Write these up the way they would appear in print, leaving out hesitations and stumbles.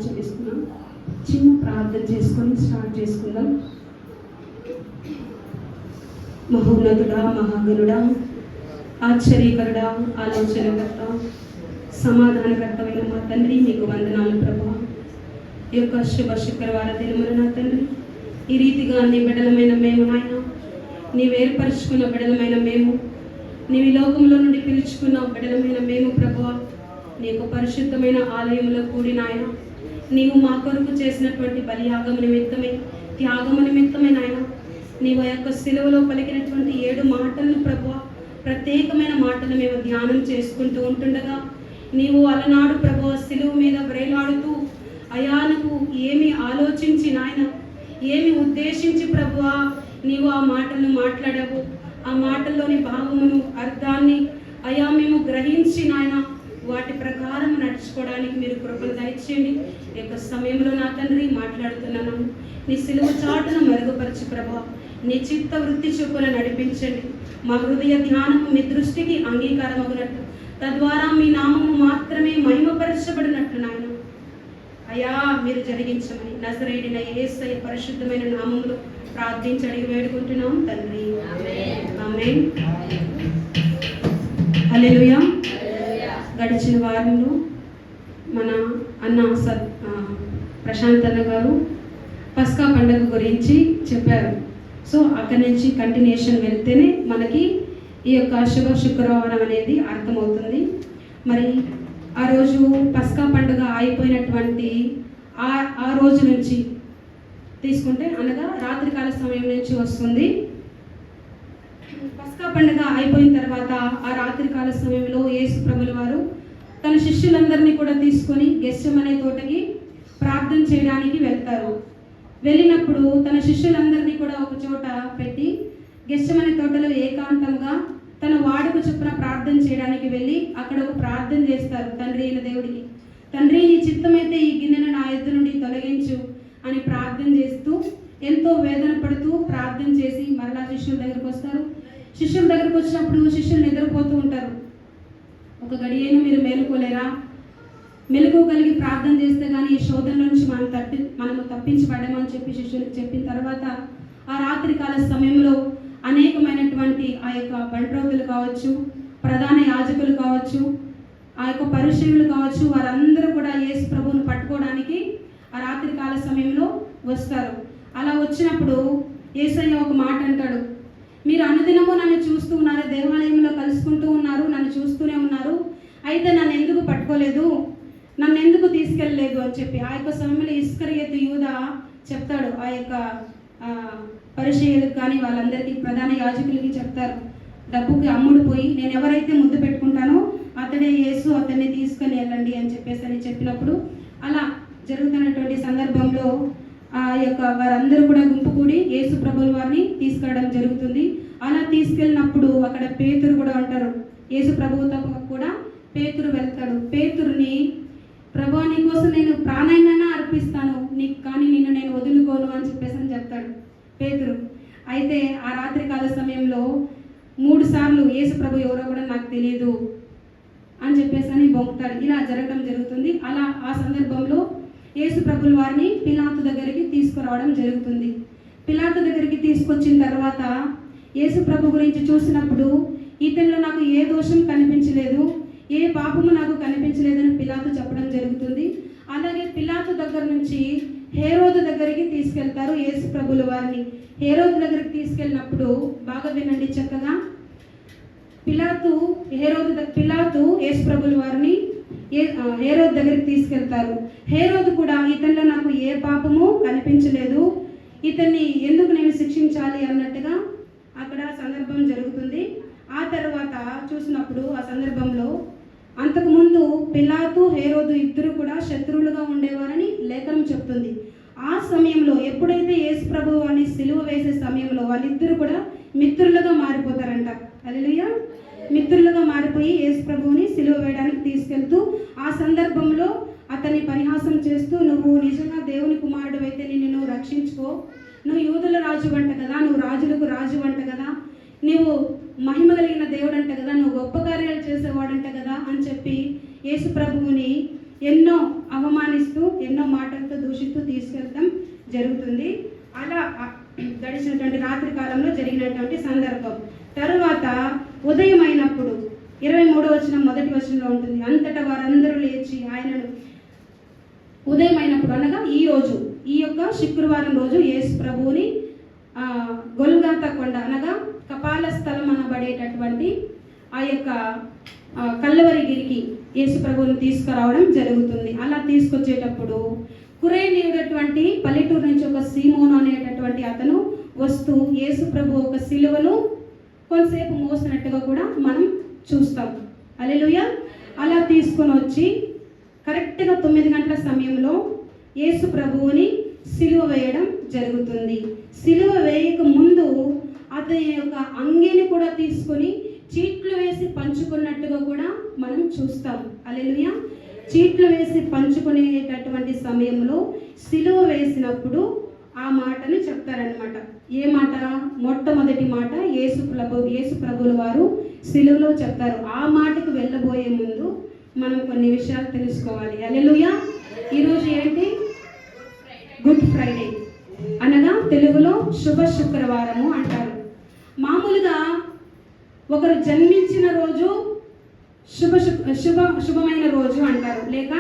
చేసుకున్నాం. చిన్న ప్రార్థన చేసుకొని స్టార్ట్ చేసుకుందాం. మహోన్నతుడా, మహాగణుడా, ఆశ్చర్యకరుడా, ఆలోచనకర్త, సమాధానకర్తమైన మా తండ్రి, మీకు వందనాలు ప్రభా. ఈ యొక్క శుభ శుక్రవార దినమున నా తండ్రి, ఈ రీతిగా నీ బిడ్డలమైన మేము నాయన, నీవు ఏర్పరచుకున్న బిడ్డలమైన మేము, నీవు లోకంలో నుండి పిలుచుకున్న బిడ్డలమైన మేము ప్రభువా, నీ యొక్క పరిశుద్ధమైన ఆలయంలో కూడిన ఆయన, నీవు మా కొరకు చేసినటువంటి బలియాగము నిమిత్తమే, త్యాగము నిమిత్తమే నాయన, నీవు ఆ యొక్క శిలువలో పలికినటువంటి 7 మాటలను ప్రభువా, ప్రత్యేకమైన మాటలు మేము ధ్యానం చేసుకుంటూ ఉంటుండగా, నీవు అలనాడు ప్రభువా శిలువ మీద వ్రేలాడుతూ అయా నువ్వు ఏమి ఆలోచించి నాయన, ఏమి ఉద్దేశించి ప్రభువా నీవు ఆ మాటలను మాట్లాడావు, ఆ మాటల్లోని భావమును, అర్థాన్ని అయా మేము గ్రహించి నాయన వాటి ప్రకారం నడుచుకోవడానికి మీరు కృపను దయచేయండి. ఈ యొక్క సమయంలో నా తండ్రి మాట్లాడుతున్నాను, నీ సిలువ చాటును మెరుగుపరచు ప్రభా, నీ చిత్త వృత్తి చొప్పున నడిపించండి. మా హృదయ ధ్యానము మీ దృష్టికి అంగీకారమగునట్టు, తద్వారా మీ నామము మాత్రమే మహిమపరచబడినట్లు నాయన అయా మీరు జరిగించమని నజరేయుడైన యేసయ్య పరిశుద్ధమైన నామములో ప్రార్థించి అడిగి వేడుకుంటున్నాం తండ్రి, ఆమేన్. హల్లెలూయా. గడిచిన వారంలో మన అన్న ప్రశాంత్ అన్న గారు పస్కా పండుగ గురించి చెప్పారు. సో అక్కడి నుంచి కంటిన్యూషన్ వెళ్తేనే మనకి ఈ యొక్క శుభ శుక్రవారం అనేది అర్థమవుతుంది. మరి ఆ రోజు పస్కా పండుగ అయిపోయినటువంటి ఆ రోజు నుంచి తీసుకుంటే, అనగా రాత్రికాల సమయం నుంచి వస్తుంది. పస్కా పండుగ అయిపోయిన తర్వాత ఆ రాత్రికాల సమయంలో యేసు ప్రభుల వారు తన శిష్యులందరినీ కూడా తీసుకొని గెత్సెమనే తోటకి ప్రార్థన చేయడానికి వెళ్తారు. వెళ్ళినప్పుడు తన శిష్యులందరినీ కూడా ఒక చోట పెట్టి గెత్సెమనే తోటలో ఏకాంతంగా తన వాడుక చొప్పున ప్రార్థన చేయడానికి వెళ్ళి అక్కడ ఒక ప్రార్థన చేస్తారు తండ్రి అయిన దేవుడికి. తండ్రి, నీ చిత్తమైతే ఈ గిన్నెను నా ఎద్దు నుండి తొలగించు అని ప్రార్థన చేస్తూ ఎంతో వేదన పడుతూ ప్రార్థన చేసి మరలా శిష్యుల దగ్గరకు వస్తారు. శిష్యుల దగ్గరకు వచ్చినప్పుడు శిష్యులు నిద్రపోతూ ఉంటారు. ఒక గడియను మీరు మేలుకోలేరా? మెలకు కలిగి ప్రార్థన చేస్తే కానీ ఈ శోధన నుంచి మనము తప్పించబడమని చెప్పి శిష్యులకు చెప్పిన తర్వాత ఆ రాత్రికాల సమయంలో అనేకమైనటువంటి ఆ యొక్క బంట్రోతులు కావచ్చు, ప్రధాన యాజకులు కావచ్చు, ఆ యొక్క పరిచయులు కావచ్చు, వారందరూ కూడా యేసు ప్రభువును పట్టుకోవడానికి ఆ రాత్రికాల సమయంలో వస్తారు. అలా వచ్చినప్పుడు యేసయ్య ఒక మాట అంటాడు, మీరు అనుదినము నన్ను చూస్తూ ఉన్నారు, దేవాలయంలో కలుసుకుంటూ ఉన్నారు, నన్ను చూస్తూనే ఉన్నారు, అయితే నన్ను ఎందుకు పట్టుకోలేదు, నన్ను ఎందుకు తీసుకెళ్ళలేదు అని చెప్పి ఆ యొక్క సమయంలో ఇస్కరియోతు యూదా చెప్తాడు. ఆ యొక్క పరిచయులకు కానీ వాళ్ళందరికీ ప్రధాన యాజకులకి చెప్తారు, డబ్బుకి అమ్ముడు పోయి నేను ఎవరైతే ముద్దు పెట్టుకుంటానో అతడే యేసు, అతన్ని తీసుకొని వెళ్ళండి అని చెప్పినప్పుడు అలా జరుగుతున్నటువంటి సందర్భంలో ఆ యొక్క వారందరూ కూడా గుంపు కూడి యేసు ప్రభుల వారిని తీసుకెళ్ళడం జరుగుతుంది. అలా తీసుకెళ్ళినప్పుడు అక్కడ పేతురు కూడా ఉంటారు. యేసు ప్రభువుతో కూడా పేతురు వెళ్తాడు. పేతురుని, ప్రభు నీ కోసం నేను ప్రాణాన్నైనా అర్పిస్తాను, నీకు కానీ నిన్ను నేను వదులుకోను అని చెప్పేసి చెప్తాడు పేతురు. అయితే ఆ రాత్రికాల సమయంలో 3 సార్లు యేసు ప్రభు ఎవరో కూడా నాకు తెలియదు అని చెప్పేసి బొంకుతాడు. ఇలా జరగడం జరుగుతుంది. అలా ఆ సందర్భంలో యేసు ప్రభుల వారిని పిలాతు దగ్గరికి తీసుకురావడం జరుగుతుంది. పిలాతు దగ్గరికి తీసుకొచ్చిన తర్వాత యేసు ప్రభు గురించి చూసినప్పుడు ఇతనిలో నాకు ఏ దోషం కనిపించలేదు, ఏ పాపము నాకు కనిపించలేదని పిలాతు చెప్పడం జరుగుతుంది. అలాగే పిలాతు దగ్గర నుంచి హేరోదు దగ్గరికి తీసుకెళ్తారు యేసు ప్రభుల వారిని. హేరోదు దగ్గరికి తీసుకెళ్ళినప్పుడు బాగా వినండి చక్కగా, పిలాతు యేసు ప్రభుల వారిని హేరోదు దగ్గరికి తీసుకెళ్తారు. హేరోదు కూడా ఇతనిలో నాకు ఏ పాపము కనిపించలేదు, ఇతన్ని ఎందుకు నేను శిక్షించాలి అన్నట్టుగా అక్కడ సందర్భం జరుగుతుంది. ఆ తర్వాత చూసినప్పుడు ఆ సందర్భంలో అంతకుముందు పిలాతు, హేరోదు ఇద్దరు కూడా శత్రువులుగా ఉండేవారని లేఖనం చెప్తుంది. ఆ సమయంలో ఎప్పుడైతే యేసు ప్రభువు వారిని సిలువ వేసే సమయంలో వాళ్ళిద్దరు కూడా మిత్రులుగా మారిపోతారంట. హల్లెలూయా. మిత్రులుగా మారిపోయి యేసు ప్రభువుని సిలువ వేయడానికి తీసుకెళ్తూ ఆ సందర్భంలో అతన్ని పరిహాసం చేస్తూ, నువ్వు నిజంగా దేవుని కుమారుడు అయితే నిన్ను నువ్వు రక్షించుకో, నువ్వు యూదుల రాజు అంట కదా, నువ్వు రాజులకు రాజు అంట కదా, నువ్వు మహిమ కలిగిన దేవుడు అంట కదా, నువ్వు గొప్ప కార్యాలు చేసేవాడంట కదా అని చెప్పి యేసు ప్రభువుని ఎన్నో అవమానిస్తూ ఎన్నో మాటలతో దూషిస్తూ తీసుకెళ్తాం జరుగుతుంది. అలా గడిచినటువంటి రాత్రి కాలంలో జరిగినటువంటి సందర్భం. తరువాత ఉదయం అయినప్పుడు 23వ వచనం మొదటి వచనంలో ఉంటుంది, అంతటా వారందరూ లేచి ఆయనను ఉదయం అయినప్పుడు అనగా ఈ యొక్క శుక్రవారం రోజు యేసు ప్రభువుని గొల్గొతా కొండ అనగా కపాల స్థలం అనబడేటటువంటి ఆ యొక్క కల్వరిగిరికి యేసు ప్రభువుని తీసుకురావడం జరుగుతుంది. అలా తీసుకొచ్చేటప్పుడు కురేనీయుడటువంటి పల్లెటూరు నుంచి ఒక సీమోను అనేటటువంటి అతను వస్తూ యేసు ప్రభు ఒక సిలువను కొంతసేపు మోసినట్టుగా కూడా మనం చూస్తాం. హల్లెలూయా. అలా తీసుకొని వచ్చి కరెక్ట్గా 9 గంటల సమయంలో యేసు ప్రభువుని సిలువ వేయడం జరుగుతుంది. సిలువ వేయక ముందు అతని యొక్క అంగీని కూడా తీసుకొని చీట్లు వేసి పంచుకున్నట్టుగా కూడా మనం చూస్తాం. హల్లెలూయా. చీట్లు వేసి పంచుకునేటటువంటి సమయంలో సిలువ వేసినప్పుడు ఆ మాటను చెప్తారనమాట. ఏ మాట? మొట్టమొదటి మాట యేసు ప్రభువుల వారు సిలువలో చెప్తారు. ఆ మాటకు వెళ్ళబోయే ముందు మనం కొన్ని విషయాలు తెలుసుకోవాలి. హల్లెలూయా. ఈరోజు ఏంటి? గుడ్ ఫ్రైడే అనగా తెలుగులో శుభ శుక్రవారము అంటారు. మామూలుగా ఒకరు జన్మించిన రోజు శుభమైన రోజు అంటారు, లేక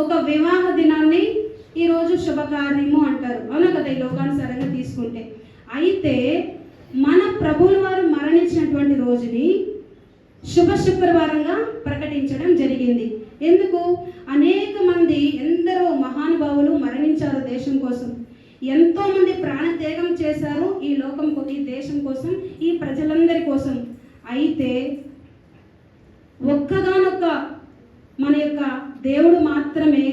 ఒక వివాహ దినాన్ని ఈరోజు శుభకార్యము అంటారు. అవునా కదా, ఈ లోకానుసారంగా తీసుకుంటే. అయితే మన ప్రభువుల వారు మరణించినటువంటి రోజుని శుభ శుక్రవారంగా ప్రకటించడం జరిగింది. ఎందుకు? అనేక మంది ఎందరో మహానుభావులు మరణించారు దేశం కోసం. ఎంతో మంది ప్రాణత్యాగం చేశారు ఈ లోకం, ఈ దేశం కోసం, ఈ ప్రజలందరి కోసం. అయితే ఒక్కగానొక్క మన యొక్క దేవుడు మాత్రమే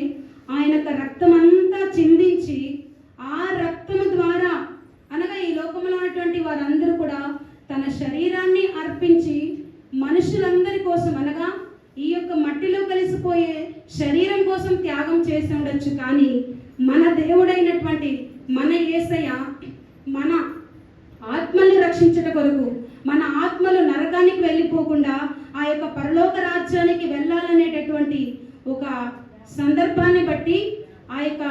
ఆయన యొక్క రక్తం అంతా చిందించి ఆ రక్తము ద్వారా అనగా ఈ లోకంలో ఉన్నటువంటి వారందరూ కూడా తన శరీరాన్ని అర్పించి మనుషులందరి కోసం అనగా ఈ యొక్క మట్టిలో కలిసిపోయే శరీరం కోసం త్యాగం చేసి ఉండొచ్చు. కానీ మన దేవుడైనటువంటి మన యేసయ్య మన ఆత్మల్ని రక్షించట కొరకు, మన ఆత్మలు నరకానికి వెళ్ళిపోకుండా ఆ యొక్క పరలోక రాజ్యానికి వెళ్ళాలనేటటువంటి ఒక సందర్భాన్ని బట్టి ఆ యొక్క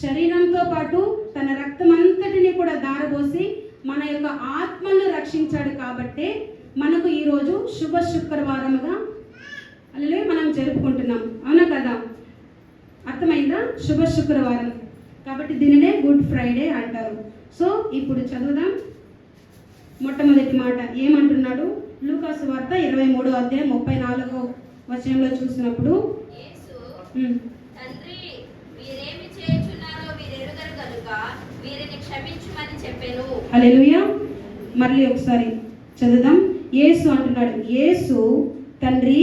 శరీరంతో పాటు తన రక్తం అంతటిని కూడా దారబోసి మన యొక్క ఆత్మలను రక్షించాడు. కాబట్టే మనకు ఈరోజు శుభ శుక్రవారముగా అలాగే మనం జరుపుకుంటున్నాం. అవునా కదా? అర్థమైందా? శుభ శుక్రవారం కాబట్టి దీనినే గుడ్ ఫ్రైడే అంటారు. సో ఇప్పుడు చదువుదాం. మొట్టమొదటి మాట ఏమంటున్నాడు? లూకాసు వార్త 23వ అధ్యాయం 34వ వచనంలో చూసినప్పుడు, హల్లెలూయా. మళ్ళీ ఒకసారి చదువుదాం. యేసు అంటున్నాడు, యేసు తండ్రి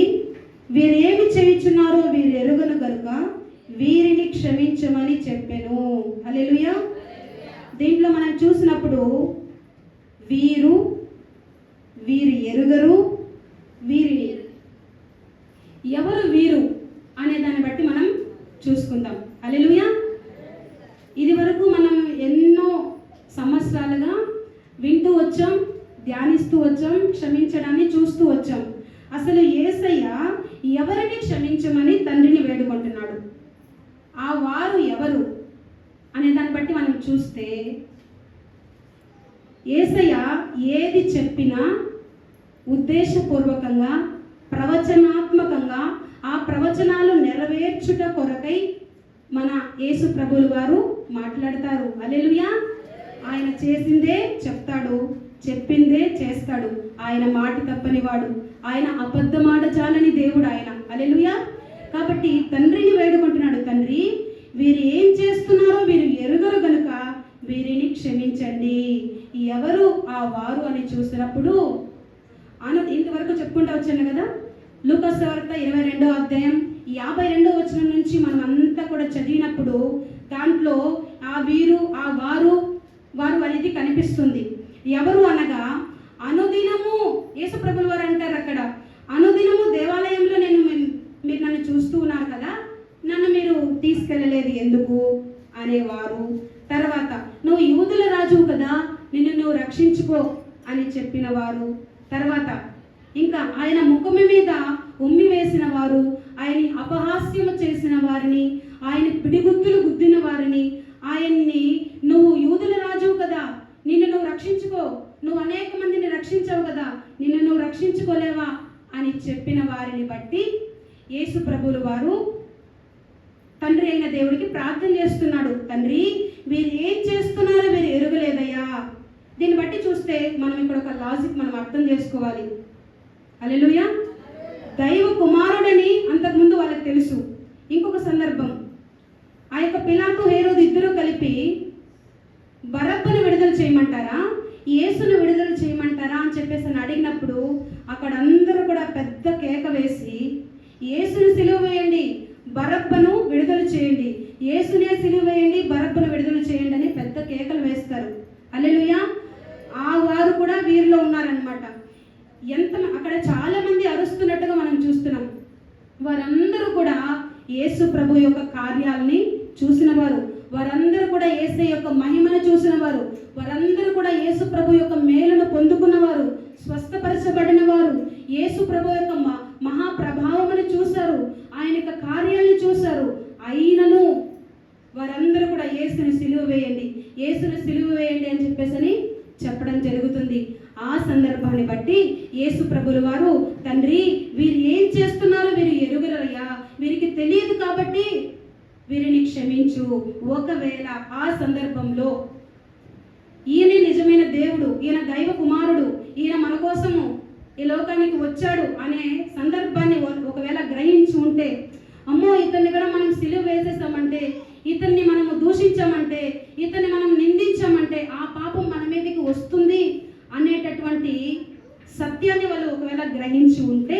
వీరేమి చేయుచున్నారో వీరు ఎరుగను గనుక వీరిని క్షమించమని చెప్పెను. హల్లెలూయా. దీంట్లో మనం చూసినప్పుడు వీరు ఎరుగరు, వీరిని ఎవరు వీరు అనే దాన్ని బట్టి మనం చూసుకుందాం. హల్లెలూయా. ఇది వరకు మనం ఎన్నో సంవత్సరాలుగా వింటూ వచ్చాం, ధ్యానిస్తూ వచ్చాం, క్షమించడాన్ని చూస్తూ వచ్చాం. అసలు యేసయ్య ఎవరిని క్షమించమని తండ్రిని వేడుకుంటున్నాడు? ఆ వారు ఎవరు అనే దాన్ని బట్టి మనం చూస్తే యేసయ్య ఏది చెప్పినా ఉద్దేశపూర్వకంగా ప్రవచనాత్మకంగా ఆ ప్రవచనాలు నెరవేర్చుట కొరకై మన యేసు ప్రభువుల వారు మాట్లాడతారు. హల్లెలూయా. ఆయన చేసిందే చెప్తాడు, చెప్పిందే చేస్తాడు. ఆయన మాట తప్పనివాడు, ఆయన అబద్ధమాట చాలని దేవుడు ఆయన. హల్లెలూయా. కాబట్టి తండ్రిని వేడుకుంటున్నాడు, తండ్రి వీరు ఏం చేస్తున్నారో వీరు ఎరుగరు గనుక వీరిని క్షమించండి. ఎవరు ఆ వారు అని చూసినప్పుడు ఇంతవరకు చెప్పుకుంటూ వచ్చాను కదా, లూకాసు వార్త 22వ అధ్యాయం 52వ వచనం నుంచి మనం అంతా కూడా చదివినప్పుడు దాంట్లో ఆ వీరు ఆ వారు అనేది కనిపిస్తుంది. ఎవరు అనగా అనుదినము యేసు ప్రభుల వారు అంటారు అక్కడ, అనుదినము దేవాలయంలో మీరు నన్ను చూస్తూ ఉన్నారు కదా, నన్ను మీరు తీసుకెళ్ళలేదు ఎందుకు అనేవారు. తర్వాత నువ్వు యూదుల రాజువు కదా, నువ్వు రక్షించుకో అని చెప్పిన వారు. తర్వాత ఇంకా ఆయన ముఖము మీద ఉమ్మి వేసిన వారు, ఆయన్ని అపహాస్యము చేసిన వారిని, ఆయన పిడిగుద్దులు గుద్దిన వారిని, ఆయన్ని నువ్వు యూదుల రాజువు కదా, నిన్ను నువ్వు రక్షించుకో, నువ్వు అనేక మందిని రక్షించావు కదా, నిన్ను నువ్వు రక్షించుకోలేవా అని చెప్పిన వారిని బట్టి యేసు ప్రభువుల వారు తండ్రి అయిన దేవుడికి ప్రార్థన చేస్తున్నాడు. తండ్రి, వీరు ఏం చేస్తున్నారో వీరు ఎరుగలేదయ్యా. దీన్ని బట్టి చూస్తే మనం ఇక్కడ ఒక లాజిక్ మనం అర్థం చేసుకోవాలి. హల్లెలూయా. దైవ కుమారుడని అంతకుముందు వాళ్ళకి తెలుసు. ఇంకొక సందర్భం, ఆ యొక్క పిలాతు హేరోదు ఇద్దరు కలిపి బరబ్బను విడుదల చేయమంటారా, యేసును విడుదల చేయమంటారా అని చెప్పేసి అని అడిగినప్పుడు అక్కడ అందరూ కూడా పెద్ద కేక వేసి, యేసును సిలువ వేయండి, బరబ్బను విడుదల చేయండి, యేసునే సిలువ వేయండి, బరబ్బను విడుదల చేయండి అని పెద్ద కేకలు వేస్తారు. హల్లెలూయా. ఆ వారు కూడా వీరిలో ఉన్నారనమాట. అక్కడ చాలా మంది అరుస్తున్నట్టుగా మనం చూస్తున్నాం. వారందరూ కూడా యేసు ప్రభు యొక్క కార్యాలని చూసిన వారు, వారందరూ కూడా యేసు యొక్క మహిమను చూసిన వారు, వారందరూ కూడా యేసు ప్రభు యొక్క మేలును పొందుకున్నవారు, స్వస్థపరచబడిన వారు, యేసు ప్రభు యొక్క మహాప్రభావమును చూశారు, ఆయన యొక్క కార్యాలను చూశారు. అయినను వారందరూ కూడా యేసుని సిలువ వేయండి, యేసుని సిలువ వేయండి అని చెప్పేసి చెప్పడం జరుగుతుంది. ఆ సందర్భాన్ని బట్టి యేసు ప్రభుల వారు, తండ్రి, వీరు ఏం చేస్తున్నారో వీరు ఎరుగరయ్యా, వీరికి తెలియదు కాబట్టి వీరిని క్షమించు. ఒకవేళ ఆ సందర్భంలో ఈయన నిజమైన దేవుడు, ఈయన దైవ కుమారుడు, ఈయన మన కోసము ఈ లోకానికి వచ్చాడు అనే సందర్భాన్ని ఒకవేళ గ్రహించి ఉంటే, అమ్మో ఇతన్ని కూడా మనం సిలువ వేసేసామంటే, ఇతన్ని మనము దూషించామంటే, ఇతన్ని మనం నిందించామంటే ఆ పాపం మన మీదకి వస్తుంది అనేటటువంటి సత్యాన్ని వాళ్ళు ఒకవేళ గ్రహించి ఉంటే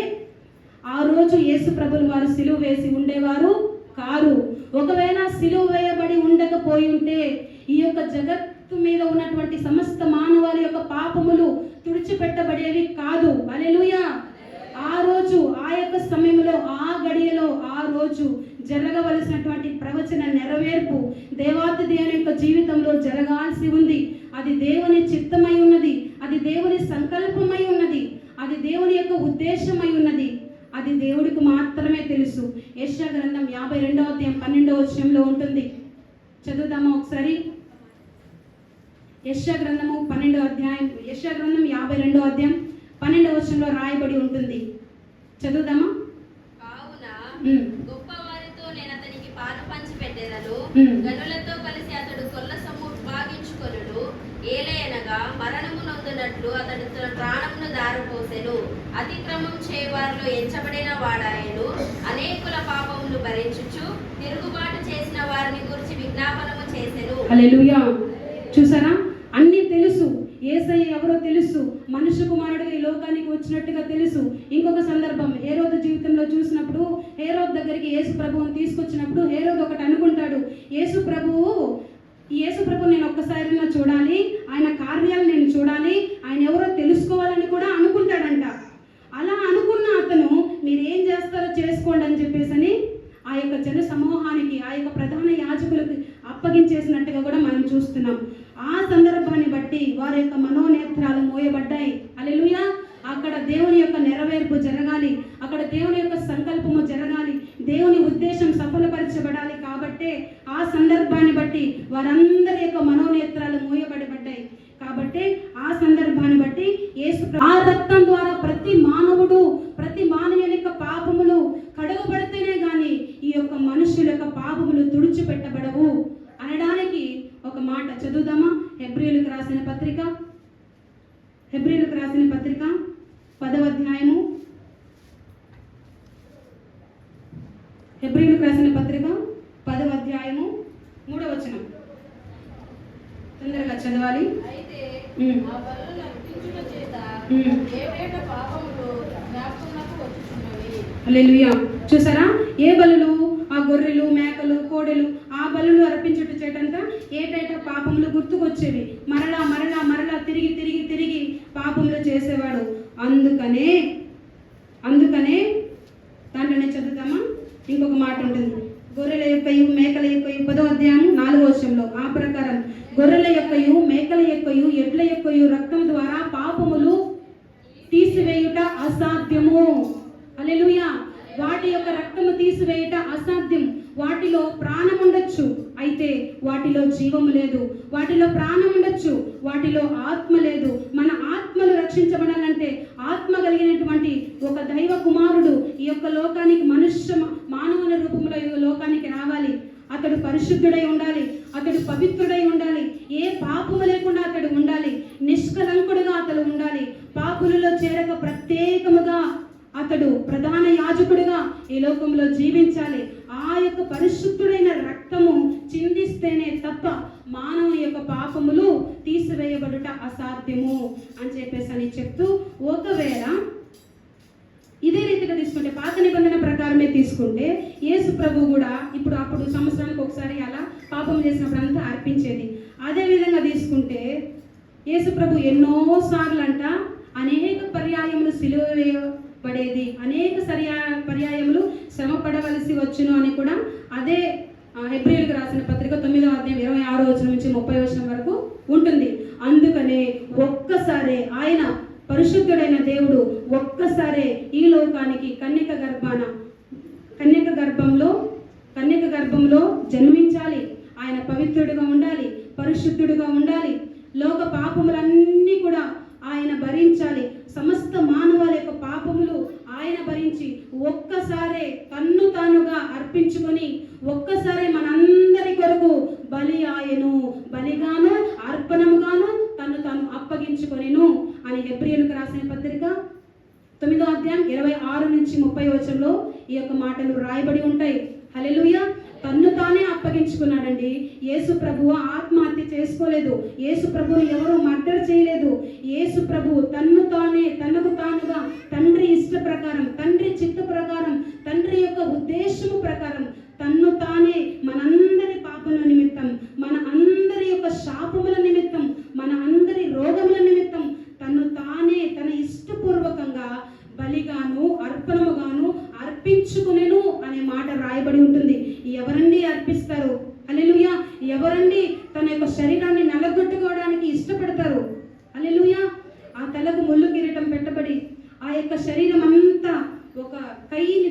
ఆ రోజు యేసు ప్రభులు వారు సిలువ వేసి ఉండేవారు కారు. ఒకవేళ సిలువ వేయబడి ఉండకపోయి ఉంటే ఈ యొక్క జగత్తు మీద ఉన్నటువంటి సమస్త మానవాళి యొక్క పాపములు తుడిచిపెట్టబడేవి కాదు. హల్లెలూయా. ఆ రోజు, ఆ యొక్క సమయంలో, ఆ గడియలో, ఆ రోజు జరగవలసినటువంటి ప్రవచన నెరవేర్పు దేవాతి దేవుని యొక్క జీవితంలో జరగాల్సి ఉంది. అది దేవుని చిత్తమై ఉన్నది, అది దేవుని సంకల్పమై ఉన్నది, అది దేవుని యొక్క ఉద్దేశమై ఉన్నది. అది దేవుడికి మాత్రమే తెలుసు. యెషయా గ్రంథం 52వ అధ్యాయం 12వ వచనంలో ఉంటుంది. చదువుదామా ఒకసారి. యెషయా గ్రంథము 12వ అధ్యాయం, యెషయా గ్రంథం 52వ అధ్యాయం 12వ వచనంలో రాయబడి ఉంటుంది. చదువుదామా. కావున గొప్పవారితో నేను అతనికి పాలు పంచి పెట్టెదను, గనులతో కలిసి అతడు కొల్ల సొమ్ము భాగించుకొనుడు. ఏలయనగా మరణము నొందునట్లు అతడు తన ప్రాణమును దారపోసెను. అతిక్రమం చేయవారిలో ఎంచబడిన వాడాయను. అనేకుల పాపములు భరించుచు తిరుగుబాటు చేసిన వారిని గురించి విజ్ఞాపనము చేసెను. హల్లెలూయా. చూసారా, అన్నీ తెలుసు. యేసయ్య ఎవరో తెలుసు, మనుష్య కుమారుడు ఈ లోకానికి వచ్చినట్టుగా తెలుసు. ఇంకొక సందర్భం హేరోదు జీవితంలో చూసినప్పుడు, హేరోదు దగ్గరికి యేసు ప్రభువుని తీసుకొచ్చినప్పుడు హేరోదు ఒకటి అనుకుంటాడు, యేసు ప్రభు నేను ఒక్కసారి చూడాలి, ఆయన కార్యాలు నేను చూడాలి, ఆయన ఎవరో తెలుసుకోవాలని కూడా అనుకుంటాడంట. అలా అనుకున్న అతను మీరు ఏం చేస్తారో చేసుకోండి అని చెప్పేసి ఆ యొక్క జన సమూహానికి, ఆ యొక్క ప్రధాన యాజకులకు అప్పగించేసినట్టుగా కూడా మనం చూస్తున్నాం. ఆ సందర్భాన్ని బట్టి వారి యొక్క మనోనేత్రాలు మోయబడ్డాయి. హల్లెలూయా. అక్కడ దేవుని యొక్క నెరవేర్పు జరగాలి, అక్కడ దేవుని యొక్క సంకల్పము జరగాలి, దేవుని ఉద్దేశం సఫలపరచబడాలి. కాబట్టి ఆ సందర్భాన్ని బట్టి వారందరి యొక్క మనోనేత్రాలు మోయబడబడ్డాయి. కాబట్టి ఆ సందర్భాన్ని బట్టి యేసు ఆ రక్తం ద్వారా ప్రతి మానవుడు, ప్రతి మానవుని యొక్క పాపములు కడుగబడితేనే కానీ ఈ యొక్క మనుషుల యొక్క పాపములు తుడిచిపెట్టబడవు అనడానికి ఒక మాట చదువుదామా. హెబ్రీయులకు రాసిన పత్రిక 10వ అధ్యాయము, హెబ్రీయులకు రాసిన పత్రిక 10వ అధ్యాయము 3వ వచనం. తొందరగా చదవాలి. అయితే ఆ బలులను అర్పించుట చేత ఏవేట పాపములు జ్ఞాపకమునకు వచ్చుచున్నవి. హల్లెలూయా. చూసారా, ఏ బలులు? ఆ గొర్రెలు, మేకలు, కోడెలు, ఆ బలులు అర్పించుట చేటంట ఏటేటా పాపములు గుర్తుకొచ్చేవి. మరలా మరలా మరలా తిరిగి తిరిగి తిరిగి పాపములు చేసేవాడు. అందుకనే దాంట్లోనే చదువుతామా. ఇంకొక మాట ఉంటుంది, గొర్రెల యొక్కయు మేకల యొక్కయు 10వ అధ్యాయం 4వ వచనంలో ఆ ప్రకారం గొర్రెల యొక్కయు మేకల యొక్కయు ఎడ్ల యొక్కయు రక్తం ద్వారా పాపములు తీసివేయుట అసాధ్యము. హల్లెలూయా. వాటి యొక్క రక్తము తీసివేయుట అసాధ్యం. వాటిలో వాటిలో జీవము లేదు. వాటిలో ప్రాణం ఉండొచ్చు, వాటిలో ఆత్మ లేదు. మన ఆత్మలు రక్షించబడాలంటే ఆత్మ కలిగినటువంటి ఒక దైవ కుమారుడు ఈ యొక్క లోకానికి మానవుని రూపంలో ఈ లోకానికి రావాలి. అతడు పరిశుద్ధుడై ఉండాలి, అతడు పవిత్రుడై ఉండాలి, ఏ పాపము లేకుండా అతడు ఉండాలి, నిష్కలంకుడుగా అతడు ఉండాలి, పాపులలో చేరక ప్రత్యేకముగా అతడు ప్రధాన యాజకుడిగా ఈ లోకంలో జీవించాలి. ఆ యొక్క పరిశుద్ధుడైన రక్తము చిందిస్తేనే తప్ప మానవ యొక్క పాపములు తీసివేయబడుట అసాధ్యము అని చెప్పేసి చెప్తూ, ఒకవేళ ఇదే రీతిగా తీసుకుంటే పాత నిబంధన ప్రకారమే తీసుకుంటే యేసు ప్రభు కూడా అప్పుడు సంవత్సరానికి ఒకసారి అలా పాపం చేసినప్పుడు అంతా అర్పించేది. అదే విధంగా తీసుకుంటే యేసు ప్రభు ఎన్నోసార్లు అనేక పర్యాయములు సిలువ వేయబడేది, అనేక పర్యాయములు శ్రమ పడవలసి వచ్చును అని కూడా అదే హెబ్రీయులకు రాసిన పత్రిక 9వ అధ్యాయం 26వ వచనం నుంచి 30వ వచనం వరకు ఉంటుంది. అందుకనే ఒక్కసారే ఆయన పరిశుద్ధుడైన దేవుడు ఒక్కసారే ఈ లోకానికి కన్యక గర్భంలో జన్మించాలి. ఆయన పవిత్రుడిగా ఉండాలి, పరిశుద్ధుడిగా ఉండాలి, లోక పాపములన్నీ కూడా ఆయన భరించాలి. సమస్త మానవాల యొక్క పాపములు ఆయన భరించి ఒక్కసారే తన్ను తానుగా అర్పించుకొని ఒక్కసారే మనందరి కొరకు బలి ఆయను, బలిగాను అర్పణముగాను తను తాను అప్పగించుకొనిను అని హెబ్రీయులకు రాసిన పత్రిక 9వ అధ్యాయం 26 నుంచి 30వ వచనంలో ఈ యొక్క మాటలు రాయబడి ఉంటాయి. హల్లెలూయా. తన్ను తానే అప్పగించుకున్నాడండి. యేసు ప్రభువు ఆత్మహత్య చేసుకోలేదు, యేసు ప్రభువు ఎవరు మర్డర్ చేయలేదు. యేసు ప్రభువు తన్ను తానుగా తండ్రి ఇష్ట ప్రకారం, తండ్రి చిత్త ప్రకారం, తండ్రి యొక్క ఉద్దేశము ప్రకారం తన్ను తానే మనందరి పాపముల నిమిత్తం, మన అందరి యొక్క శాపముల నిమిత్తం, మన అందరి రోగముల నిమిత్తం తన్ను తానే తన ఇష్టపూర్వకంగా బలిగాను అర్పణముగాను అర్పించుకునేను అనే మాట రాయబడి ఉంటుంది. ఎవరండి అర్పిస్తారు? హల్లెలూయా. ఎవరండి తన యొక్క శరీరాన్ని నలగొట్టుకోవడానికి ఇష్టపడతారు? హల్లెలూయా. ఆ తలకు ముళ్ళు కిరీటం పెట్టబడి ఆ యొక్క శరీరం అంతా ఒక కైని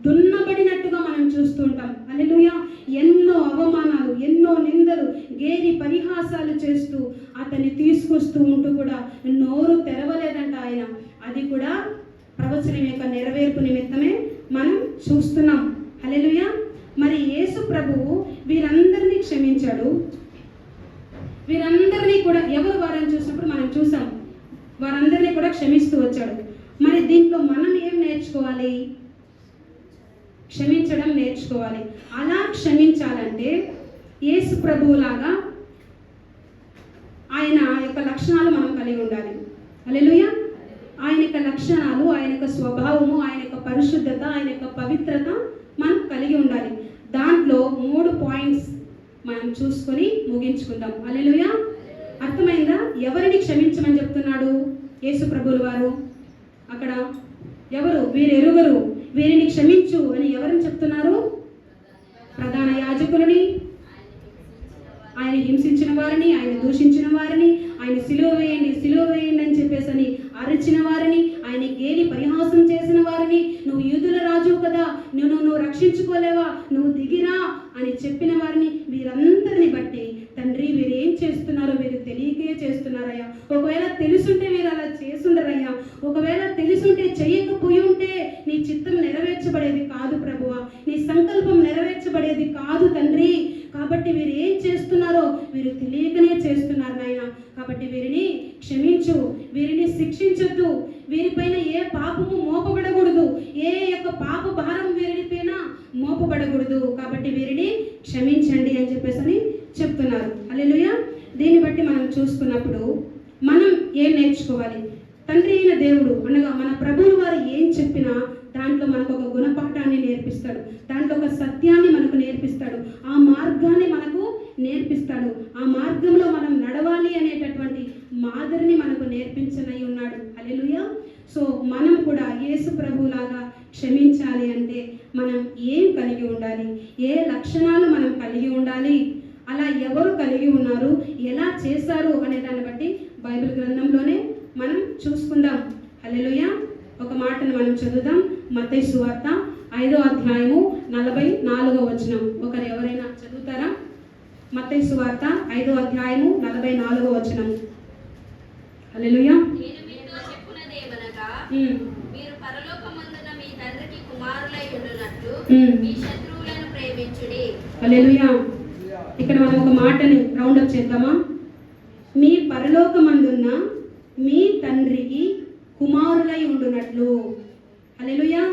దున్నబడినట్టుగా మనం చూస్తూ ఉంటాం. హల్లెలూయా. ఎన్నో అవమానాలు, ఎన్నో నిందలు, గేలి పరిహాసాలు చేస్తూ అతన్ని తీసుకొస్తూ ఉంటూ కూడా నోరు తెరవలేదంట ఆయన. అది కూడా ప్రవచనం యొక్క నెరవేర్పు నిమిత్తమే మనం చూస్తున్నాం. హల్లెలూయా. మరి యేసు ప్రభువు వీరందరినీ క్షమించాడు. వీరందరినీ కూడా ఎవరు వారని చూసినప్పుడు మనం చూసాం, వారందరినీ కూడా క్షమిస్తూ వచ్చాడు. మరి దీంట్లో మనం ఏం నేర్చుకోవాలి? క్షమించడం నేర్చుకోవాలి. అలా క్షమించాలంటే యేసు ప్రభువులాగా ఆయన యొక్క లక్షణాలు మనం కలిగి ఉండాలి. హల్లెలూయా. ఆయన యొక్క లక్షణాలు, ఆయన యొక్క స్వభావము, ఆయన యొక్క పరిశుద్ధత, ఆయన యొక్క పవిత్రత మనం కలిగి ఉండాలి. దాంట్లో 3 పాయింట్స్ మనం చూసుకొని ముగించుకుందాం. హల్లెలూయా. అర్థమైందా? ఎవరిని క్షమించమని చెప్తున్నాడు యేసు ప్రభువుల వారు? అక్కడ ఎవరు? వీరెరుగరు, వీరిని క్షమించు అని ఎవరిని చెప్తున్నారు? ప్రధాన యాజకులని, ఆయన హింసించిన వారిని, ఆయన దూషించిన వారిని, ఆయన సిలువ వేయండి అని చెప్పేసి అరిచిన వారిని, ఆయన గేలి పరిహాసం చేసిన వారిని, నువ్వు యూదుల రాజు కదా, నువ్వు రక్షించుకోలేవా, నువ్వు దిగిరా అని చెప్పిన వారిని, వీరందరిని బట్టి తండ్రి వీరేం చేస్తున్నారో వీరు తెలియకే చేస్తున్నారయ్యా. ఒకవేళ తెలుసుంటే వీరు అలా చేసుండరయ్యా. ఒకవేళ తెలుసుంటే చెయ్యకపోయి ఉంటే నీ చిత్తం నెరవేర్చబడేది కాదు ప్రభువా, నీ సంకల్పం నెరవేర్చబడేది కాదు తండ్రి. కాబట్టి వీరు ఏం చేస్తున్నారో వీరు తెలియకనే చేస్తున్నారు నాయన. కాబట్టి వీరిని క్షమించు, వీరిని శిక్షించొద్దు, వీరిపైన ఏ పాపము మోపబడకూడదు, ఏ యొక్క పాప భారం వీరిపైన మోపబడకూడదు. కాబట్టి వీరిని క్షమించండి అని చెప్పేసి చెప్తున్నారు. హల్లెలూయా. దీన్ని బట్టి మనం చూసుకున్నప్పుడు మనం ఏం నేర్చుకోవాలి? తండ్రి అయిన దేవుడు అనగా మన ప్రభువుల వారు ఏం చెప్పినా దాంట్లో మనకు ఒక గుణపాఠాన్ని నేర్పిస్తాడు, దాంట్లో ఒక సత్యాన్ని మనకు నేర్పిస్తాడు, ఆ మార్గాన్ని మనకు నేర్పిస్తాడు. ఆ మార్గంలో మనం నడవాలి అనేటటువంటి మాదిరిని మనకు నేర్పించనై ఉన్నాడు. హల్లెలూయా. సో మనం కూడా యేసు ప్రభువులాగా క్షమించాలి అంటే మనం ఏం కలిగి ఉండాలి, ఏ లక్షణాలు మనం కలిగి ఉండాలి, అలా ఎవరు కలిగి ఉన్నారు, ఎలా చేశారు అనే దాన్ని బట్టి బైబిల్ గ్రంథంలోనే మనం చూసుకుందాం. హల్లెలూయా. ఒక మాటను మనం చదువుదాం. మత్తయి సువార్త 5వ అధ్యాయము 44వ వచనం. ఒకరు ఎవరైనా చదువుతారా? మత్తయి సువార్త 5వ అధ్యాయము 44వ వచనము. హల్లెలూయా. నేను మీతో చెప్పునదేమనగా మీరు పరలోకమందున మీ తండ్రికి కుమారులై ఉండునట్లు మీ శత్రువులను ప్రేమించుడి. హల్లెలూయా. ఇక్కడ మనం ఒక మాటని రౌండప్ చేద్దామా? మీ పరలోకమందున్న మీ తండ్రికి కుమారులై ఉండునట్లు. హల్లెలూయా.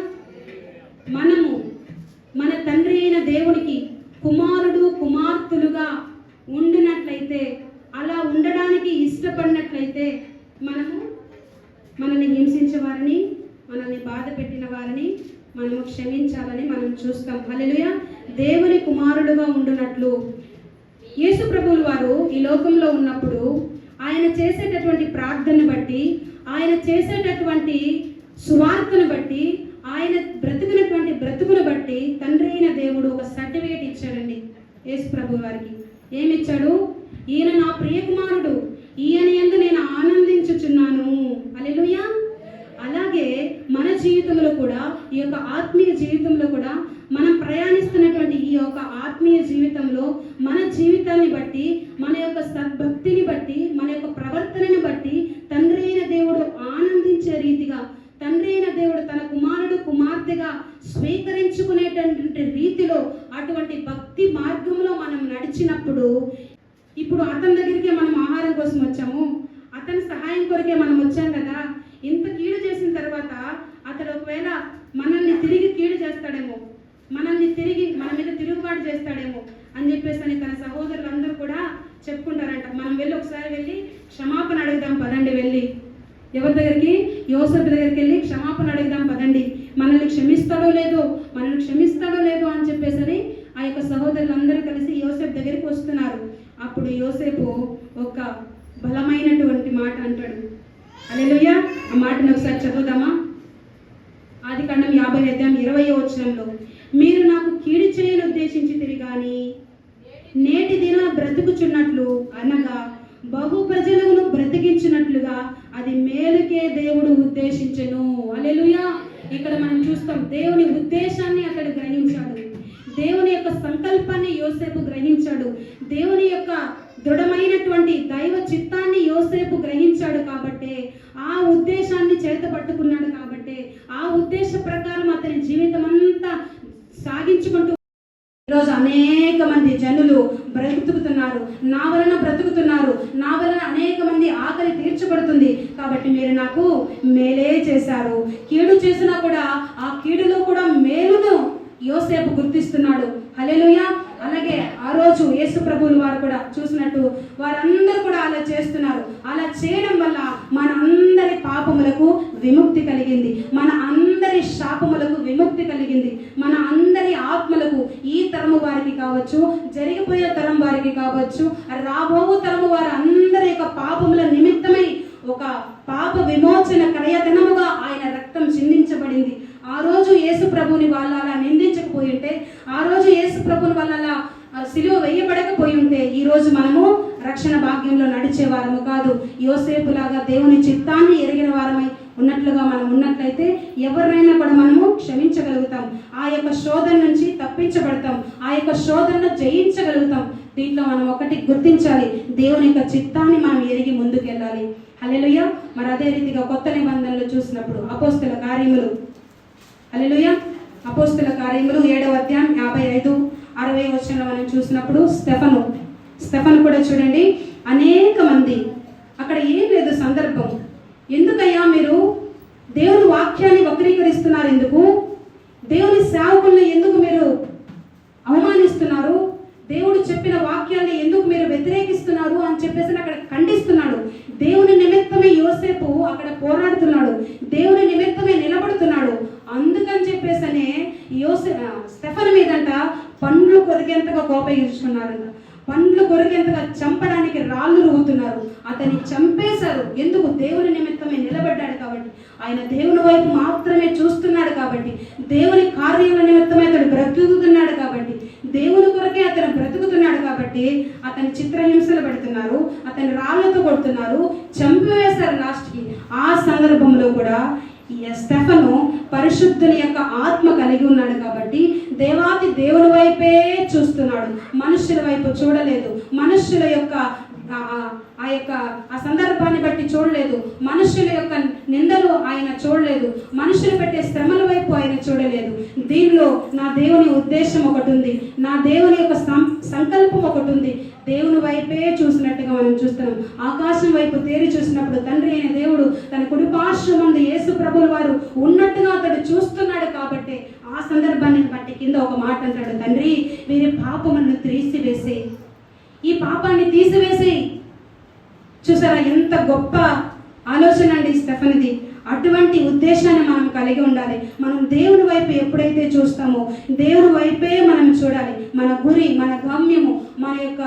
మనము మన తండ్రి అయిన దేవునికి కుమారుడు కుమార్తెలుగా ఉండినట్లయితే, అలా ఉండడానికి ఇష్టపడినట్లయితే మనల్ని హింసించే వారిని, మనల్ని బాధ పెట్టిన వారిని మనము క్షమించాలని మనం చూస్తాం. హల్లెలూయా. దేవుని కుమారుడుగా ఉండునట్లు యేసు ప్రభువుల వారు ఈ లోకంలో ఉన్నప్పుడు ఆయన చేసేటటువంటి ప్రార్థనను బట్టి, ఆయన చేసేటటువంటి సువార్తను బట్టి, ఆయన బ్రతుకునటువంటి బ్రతుకును బట్టి తండ్రి అయిన దేవుడు ఒక సర్టిఫికేట్ ఇచ్చాడండి యేసు ప్రభువు వారికి. ఏమిచ్చాడు? ఈయన నా ప్రియకుమారుడు, ఈయన యందు నేను ఆనందించుచున్నాను. హల్లెలూయా. అలాగే మన జీవితంలో కూడా, ఈ యొక్క ఆత్మీయ జీవితంలో కూడా, మనం ప్రయాణిస్తున్నటువంటి ఈ యొక్క ఆత్మీయ జీవితంలో మన జీవితాన్ని బట్టి, మన యొక్క సద్భక్తిని బట్టి, మన యొక్క ప్రవర్తనని బట్టి తండ్రి అయిన దేవుడు ఆనందించే రీతిగా, తండ్రి అయిన దేవుడు తన కుమారుడు కుమార్తెగా స్వీకరించుకునేటటువంటి రీతిలో అటువంటి భక్తి మార్గంలో మనం నడిచినప్పుడు, ఇప్పుడు అతని దగ్గరికే మనం ఆహారం కోసం వచ్చాము, అతని సహాయం కొరకే మనం వచ్చాం కదా, ఇంత కీడు చేసిన తర్వాత అతడు ఒకవేళ మనల్ని తిరిగి కీడు చేస్తాడేమో, మనల్ని తిరిగి మన మీద తిరుగుబాటు చేస్తాడేమో అని చెప్పేసి తన సహోదరులందరూ కూడా చెప్పుకుంటారంట. మనం ఒకసారి వెళ్ళి క్షమాపణ అడుగుదాం పదండి. వెళ్ళి ఎవరి దగ్గరికి? యోసేపు దగ్గరికి వెళ్ళి క్షమాపణ అడుగుదాం పదండి, మనల్ని క్షమిస్తాడో లేదో అని చెప్పేసి ఆ యొక్క సహోదరులందరూ కలిసి యోసేపు దగ్గరికి వస్తున్నారు. అప్పుడు యోసేపు ఒక బలమైనటువంటి మాట అంటాడు. హల్లెలూయా. ఆ మాటను ఒకసారి చదువుదామా? ఆదికాండం 50వ అధ్యాయం 20వ వచనంలో, మీరు నాకు కీడు చేయని ఉద్దేశించితిరి గాని నేటి దిన బ్రతుకుచున్నట్లు, అనగా బహు ప్రజలను బ్రతికించినట్లుగా అది మేలుకే దేవుడు ఉద్దేశించెను. హల్లెలూయా. ఇక్కడ మనం చూస్తాం, దేవుని ఉద్దేశాన్ని అతడు గ్రహించాడు, దేవుని యొక్క సంకల్పాన్ని యోసేపు గ్రహించాడు, దేవుని యొక్క దృఢమైనటువంటి దైవ చిత్తాన్ని యోసేపు గ్రహించాడు. కాబట్టి ఆ ఉద్దేశాన్ని చేత పట్టుకున్నాడు. కాబట్టి ఆ ఉద్దేశ ప్రకారం అతని జీవితం అంతా సాగించుకుంటూ ఈరోజు అనేక మంది జనులు బ్రతుకుతున్నారు, నా వలన బ్రతుకుతున్నారు, నా వలన అనేక మంది ఆకలి తీర్చబడుతుంది. కాబట్టి మీరు నాకు మేలే చేశారు. కీడు చేసినా కూడా ఆ కీడులో కూడా మేలును యోసేపు గుర్తిస్తున్నాడు. హల్లెలూయా. అలాగే ఆ రోజు యేసు ప్రభువుల వారు కూడా చూసినట్టు వారందరూ కూడా అలా చేస్తున్నారు. అలా చేయడం వల్ల మన అందరి పాపములకు విముక్తి కలిగింది, మన అందరి శాపములకు విముక్తి కలిగింది, మన అందరి ఆత్మలకు, ఈ తరము వారికి కావచ్చు, జరిగిపోయే తరం వారికి కావచ్చు, రాబో తరము వారి అందరి యొక్క పాపముల నిమిత్తమై ఒక పాప విమోచన క్రయధనముగా ఆయన రక్తం చిందించబడింది. ఆ రోజు యేసు ప్రభుని వాళ్ళు అలా నిందించకపోయి ఉంటే, ఆ రోజు యేసు ప్రభుని వాళ్ళ అలా సిలువ వేయబడకపోయి ఉంటే, ఈ రోజు మనము రక్షణ భాగ్యంలో నడిచే వారము కాదు. యోసేపులాగా దేవుని చిత్తాన్ని ఎరిగిన వారమై ఉన్నట్లుగా మనం ఉన్నట్లయితే ఎవరినైనా కూడా మనము క్షమించగలుగుతాం, ఆ యొక్క శోధన నుంచి తప్పించబడతాం, ఆ యొక్క శోధనను జయించగలుగుతాం. దీంట్లో మనం ఒకటి గుర్తించాలి, దేవుని యొక్క చిత్తాన్ని మనం ఎరిగి ముందుకెళ్ళాలి. హల్లెలూయా. మరి అదే రీతిగా కొత్త నిబంధనలు చూసినప్పుడు అపోస్తల కార్యములు, హల్లెలూయా, అపోస్తల కార్యములు 7వ అధ్యాయం 55-60 వచనంలో మనం చూసినప్పుడు స్టెఫను కూడా చూడండి, అనేక మంది అక్కడ ఏం లేదు సందర్భం. ఎందుకయ్యా మీరు దేవుని వాక్యాన్ని వక్రీకరిస్తున్నారు? ఎందుకు దేవుని సేవకుల్ని ఎందుకు మీరు అవమానిస్తున్నారు? దేవుడు చెప్పిన వాక్యాన్ని ఎందుకు మీరు వ్యతిరేకిస్తున్నారు అని చెప్పేసి అక్కడ ఖండిస్తున్నాడు. దేవుని నిమిత్తమే యోసేపు అక్కడ పోరాడుతున్నాడు, దేవుని నిమిత్తమే నిలబడుతున్నాడు. అందుకని చెప్పేసనే స్టెఫను మీదంట పండ్లు కొరికేంతగా కోపగించుకున్నారంట, పండ్లు కొరికేంతగా చంపడానికి రాళ్ళు రువ్వుతున్నారు. అతన్ని చంపేశారు. ఎందుకు? దేవుని నిమిత్తమే నిలబడ్డాడు కాబట్టి, ఆయన దేవుని వైపు మాత్రమే చూస్తున్నాడు కాబట్టి, దేవుని కార్యముల నిమిత్తమే అతడు బ్రతుకుతున్నాడు కాబట్టి, దేవుని కొరకే అతను బ్రతుకుతున్నాడు కాబట్టి అతని చిత్రహింసలు పెడుతున్నారు, అతని రాళ్లతో కొడుతున్నారు, చంపివేశారు లాస్ట్కి. ఆ సందర్భంలో కూడా స్టెఫను పరిశుద్ధుని యొక్క ఆత్మ కలిగి ఉన్నాడు కాబట్టి దేవాతి దేవుని వైపే చూస్తున్నాడు, మనుష్యుల వైపు చూడలేదు. మనుష్యుల యొక్క ఆ సందర్భాన్ని బట్టి చూడలేదు, మనుషుల యొక్క నిందలు ఆయన చూడలేదు, మనుషులు పెట్టే శ్రమల వైపు ఆయన చూడలేదు. దీనిలో నా దేవుని ఉద్దేశం ఒకటి ఉంది, నా దేవుని యొక్క సంకల్పం ఒకటి ఉంది. దేవుని వైపే చూసినట్టుగా మనం చూస్తున్నాం. ఆకాశం వైపు తేరి చూసినప్పుడు తండ్రి అయిన దేవుడు తన కుడిపార్శ్వమందు యేసు ప్రభుల వారు ఉన్నట్టుగా అతడు చూస్తున్నాడు. కాబట్టి ఆ సందర్భాన్ని బట్టి కింద ఒక మాట అంటాడు, తండ్రి వీరి పాపములను తీసివేసే, ఈ పాపాన్ని తీసివేసి. చూసారా ఎంత గొప్ప ఆలోచన అండి స్టెఫన్ది. అటువంటి ఉద్దేశాన్ని మనం కలిగి ఉండాలి. మనం దేవుని వైపు ఎప్పుడైతే చూస్తామో దేవుని వైపే మనం చూడాలి. మన గురి, మన గమ్యము, మన యొక్క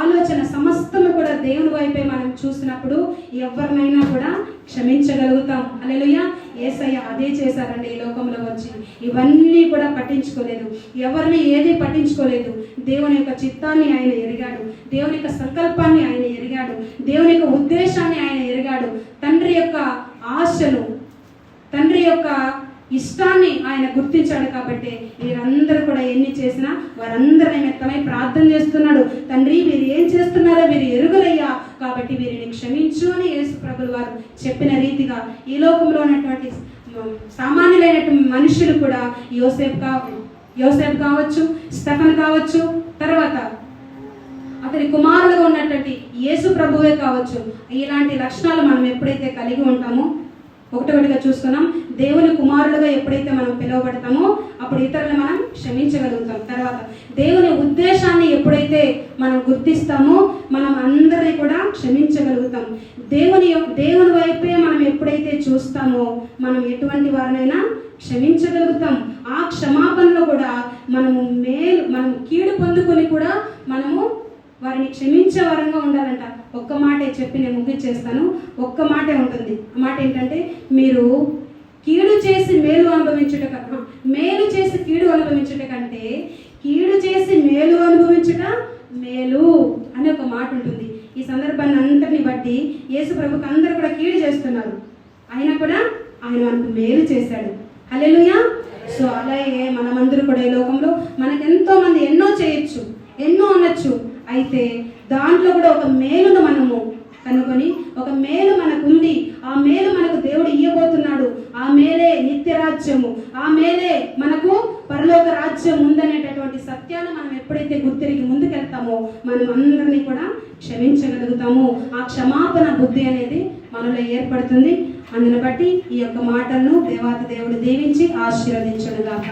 ఆలోచన సమస్తము కూడా దేవుని వైపే మనం చూసినప్పుడు ఎవరినైనా కూడా క్షమించగలుగుతాం. హల్లెలూయా. యేసయ్య అదే చేశారండి. ఈ లోకంలో వచ్చి ఇవన్నీ కూడా పట్టించుకోలేదు, ఎవరిని ఏది పట్టించుకోలేదు. దేవుని యొక్క చిత్తాన్ని ఆయన ఎరిగాడు, దేవుని యొక్క సంకల్పాన్ని ఆయన ఎరిగాడు, దేవుని యొక్క ఉద్దేశాన్ని ఆయన ఎరిగాడు, తండ్రి యొక్క ఆశలు, తండ్రి యొక్క ఇష్టాన్ని ఆయన గుర్తించాడు. కాబట్టి వీరందరూ కూడా ఎన్ని చేసినా వారందరూ నిమిత్తమై ప్రార్థన చేస్తున్నాడు. తండ్రి వీరు ఏం చేస్తున్నారో వీరు ఎరుగరయ్యా, కాబట్టి వీరిని క్షమించు అని యేసు ప్రభుల వారు చెప్పిన రీతిగా ఈ లోకంలో ఉన్నటువంటి సామాన్యులైనటువంటి మనుషులు కూడా యోసేపు కావచ్చు, స్టెఫన్ కావచ్చు, తర్వాత అతని కుమారులుగా ఉన్నటువంటి యేసు ప్రభువే కావచ్చు, ఇలాంటి లక్షణాలు మనం ఎప్పుడైతే కలిగి ఉంటామో ఒకటొకటిగా చూస్తున్నాం. దేవుని కుమారులుగా ఎప్పుడైతే మనం పిలువబడతామో అప్పుడు ఇతరులను మనం క్షమించగలుగుతాం. తర్వాత దేవుని ఉద్దేశాన్ని ఎప్పుడైతే మనం గుర్తిస్తామో మనం అందరినీ కూడా క్షమించగలుగుతాం. దేవుని వైపే మనం ఎప్పుడైతే చూస్తామో మనం ఎటువంటి వారినైనా క్షమించగలుగుతాం. ఆ క్షమాపణలో కూడా మనం కీడు పొందుకొని కూడా మనము వారిని క్షమించే వారంగా ఉండాలంట. ఒక్క మాటే చెప్పి నేను ముగించేస్తాను. ఒక్క మాటే ఉంటుంది. ఆ మాట ఏంటంటే, మీరు కీడు చేసి మేలు చేసి కీడు అనుభవించుట కంటే కీడు చేసి మేలు అనుభవించుట మేలు అనే ఒక మాట ఉంటుంది. ఈ సందర్భాన్ని అంతటిని బట్టి యేసు ప్రభుకి అందరూ కూడా కీడు చేస్తున్నారు, అయినా కూడా ఆయన మనకు మేలు చేశాడు. హల్లెలూయా. సో అలాగే మనమందరూ కూడా ఈ లోకంలో మనకు ఎంతో మంది ఎన్నో చేయొచ్చు, ఎన్నో అనొచ్చు, అయితే దాంట్లో కూడా ఒక మేలును మనము కనుగొని ఒక మేలు మనకు ఉంది, ఆ మేలు మనకు దేవుడు ఇయ్యబోతున్నాడు, ఆ మేలే నిత్య రాజ్యము, ఆ మేలే మనకు పరలోక రాజ్యం ఉందనేటటువంటి సత్యాన్ని మనం ఎప్పుడైతే గుర్తిరిగి ముందుకెళ్తామో మనం అందరినీ కూడా క్షమించగలుగుతాము. ఆ క్షమాపణ బుద్ధి అనేది మనలో ఏర్పడుతుంది. అందుని బట్టి ఈ యొక్క మాటలను దేవాతి దేవుడు దీవించి ఆశీర్వదించును గాక.